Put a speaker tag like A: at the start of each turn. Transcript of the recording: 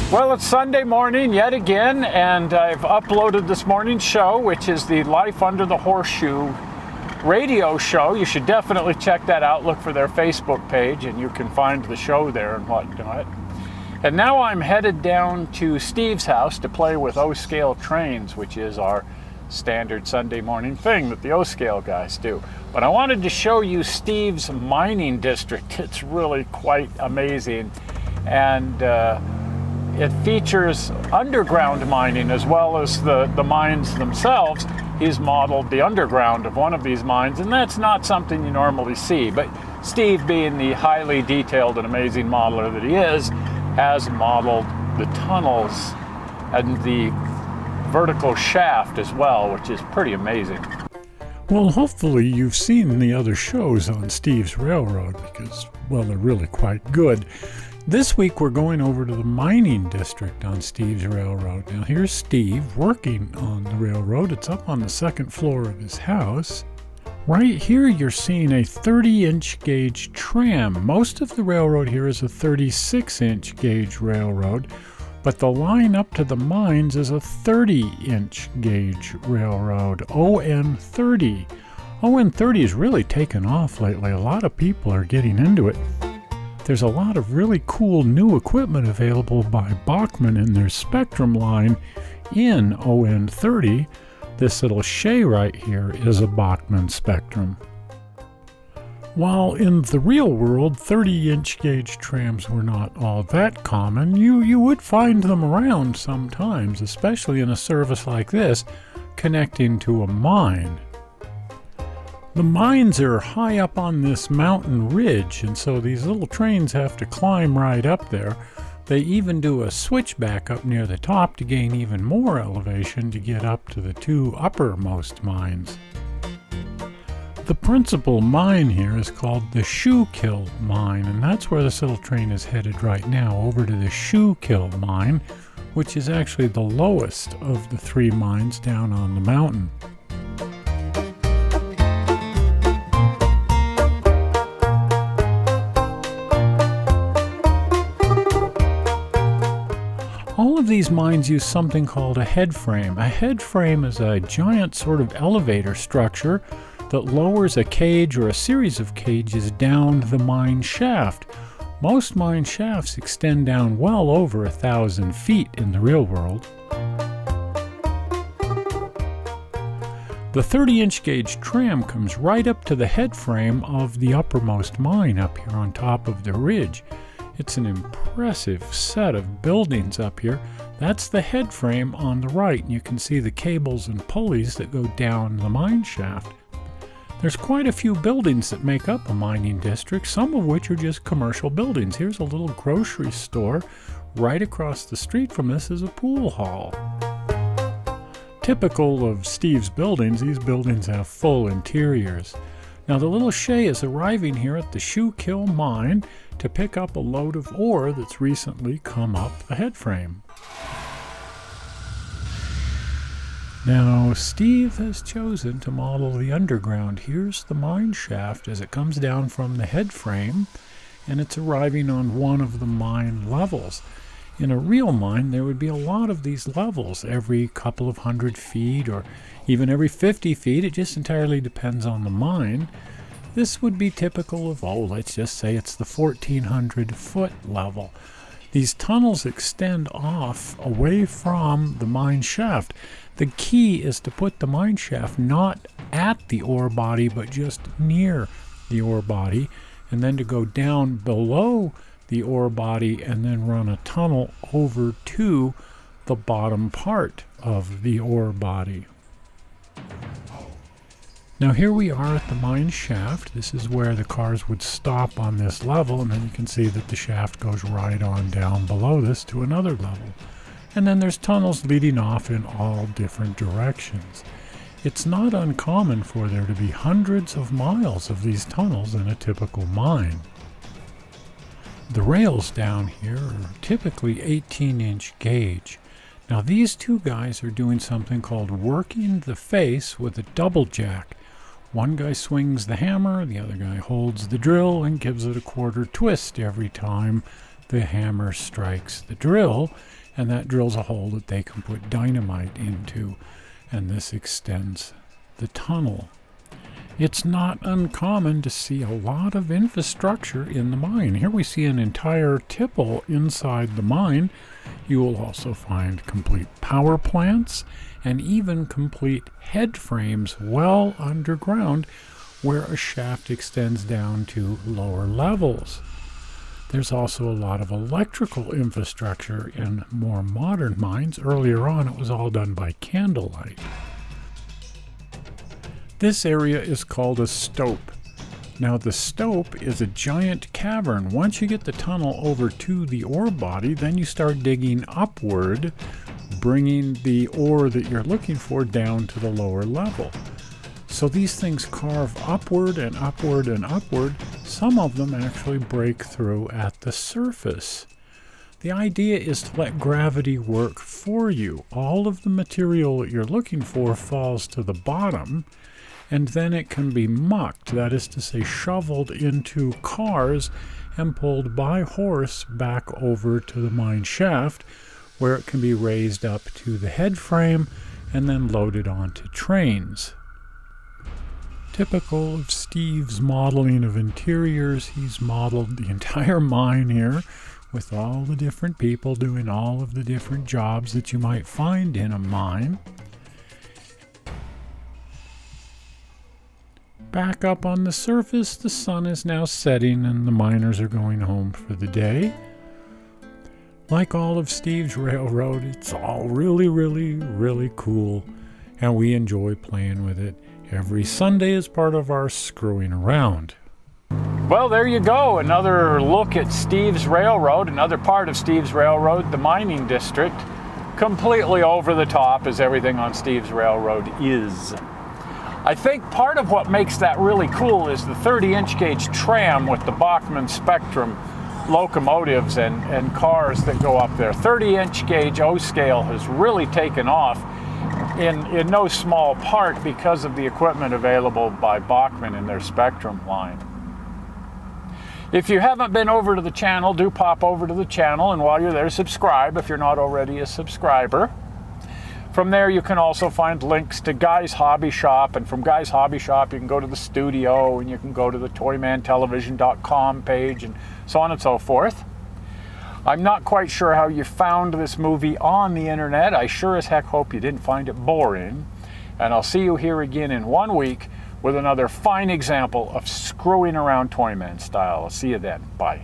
A: Well, it's Sunday morning yet again, and I've uploaded this morning's show, which is the Life Under the Horseshoe radio show. You should definitely check that out. Look for their Facebook page, and you can find the show there and whatnot. And now I'm headed down to Steve's house to play with O-scale trains, which is our standard Sunday morning thing that the O-scale guys do. But I wanted to show you Steve's mining district. It's really quite amazing. And it features underground mining as well as the mines themselves. He's modeled the underground of one of these mines, and that's not something you normally see. But Steve, being the highly detailed and amazing modeler that he is, has modeled the tunnels and the vertical shaft as well, which is pretty amazing.
B: Well, hopefully you've seen the other shows on Steve's Railroad because, well, they're really quite good. This week we're going over to the mining district on Steve's Railroad. Now here's Steve working on the railroad. It's up on the second floor of his house. Right here you're seeing a 30-inch gauge tram. Most of the railroad here is a 36-inch gauge railroad, but the line up to the mines is a 30-inch gauge railroad, On30. On30 has really taken off lately. A lot of people are getting into it. There's a lot of really cool new equipment available by Bachmann in their Spectrum line in On30. This little shay right here is a Bachmann Spectrum. While in the real world, 30-inch gauge trams were not all that common, you would find them around sometimes, especially in a service like this, connecting to a mine. The mines are high up on this mountain ridge, and so these little trains have to climb right up there. They even do a switchback up near the top to gain even more elevation to get up to the two uppermost mines. The principal mine here is called the Schuylkill Mine, and that's where this little train is headed right now, over to the Schuylkill Mine, which is actually the lowest of the three mines down on the mountain. All of these mines use something called a head frame. A head frame is a giant sort of elevator structure that lowers a cage or a series of cages down the mine shaft. Most mine shafts extend down well over 1,000 feet in the real world. The 30-inch gauge tram comes right up to the head frame of the uppermost mine up here on top of the ridge. It's an impressive set of buildings up here. That's the head frame on the right, and you can see the cables and pulleys that go down the mine shaft. There's quite a few buildings that make up a mining district, some of which are just commercial buildings. Here's a little grocery store. Right across the street from this is a pool hall. Typical of Steve's buildings, these buildings have full interiors. Now the little shay is arriving here at the Schuylkill Mine to pick up a load of ore that's recently come up the head frame. Now Steve has chosen to model the underground. Here's the mine shaft as it comes down from the head frame, and it's arriving on one of the mine levels. In a real mine, there would be a lot of these levels every couple of 100 feet or even every 50 feet. It just entirely depends on the mine. This would be typical of, let's just say it's the 1,400 foot level. These tunnels extend off away from the mine shaft. The key is to put the mine shaft not at the ore body, but just near the ore body, and then to go down below the ore body and then run a tunnel over to the bottom part of the ore body. Now here we are at the mine shaft. This is where the cars would stop on this level, and then you can see that the shaft goes right on down below this to another level. And then there's tunnels leading off in all different directions. It's not uncommon for there to be hundreds of miles of these tunnels in a typical mine. The rails down here are typically 18-inch gauge. Now these two guys are doing something called working the face with a double jack. One guy swings the hammer, the other guy holds the drill and gives it a quarter twist every time the hammer strikes the drill, and that drills a hole that they can put dynamite into, and this extends the tunnel. It's not uncommon to see a lot of infrastructure in the mine. Here we see an entire tipple inside the mine. You will also find complete power plants and even complete head frames well underground where a shaft extends down to lower levels. There's also a lot of electrical infrastructure in more modern mines. Earlier on, it was all done by candlelight. This area is called a stope. Now, the stope is a giant cavern. Once you get the tunnel over to the ore body, then you start digging upward, bringing the ore that you're looking for down to the lower level. So these things carve upward and upward and upward. Some of them actually break through at the surface. The idea is to let gravity work for you. All of the material that you're looking for falls to the bottom, and then it can be mucked, that is to say, shoveled into cars and pulled by horse back over to the mine shaft, where it can be raised up to the head frame and then loaded onto trains. Typical of Steve's modeling of interiors, he's modeled the entire mine here with all the different people doing all of the different jobs that you might find in a mine. Back up on the surface, the sun is now setting and the miners are going home for the day. Like all of Steve's railroad, it's all really, really, really cool, and we enjoy playing with it every Sunday as part of our screwing around.
A: Well, there you go. Another look at Steve's Railroad, another part of Steve's Railroad, the mining district. Completely over the top as everything on Steve's Railroad is. I think part of what makes that really cool is the 30-inch gauge tram with the Bachmann Spectrum locomotives and cars that go up there. 30-inch gauge O-scale has really taken off in no small part because of the equipment available by Bachmann in their Spectrum line. If you haven't been over to the channel, do pop over to the channel, and while you're there, subscribe if you're not already a subscriber. From there, you can also find links to Guy's Hobby Shop, and from Guy's Hobby Shop, you can go to the studio, and you can go to the toymantelevision.com page, and so on and so forth. I'm not quite sure how you found this movie on the internet. I sure as heck hope you didn't find it boring. And I'll see you here again in 1 week with another fine example of screwing around Toyman style. I'll see you then. Bye.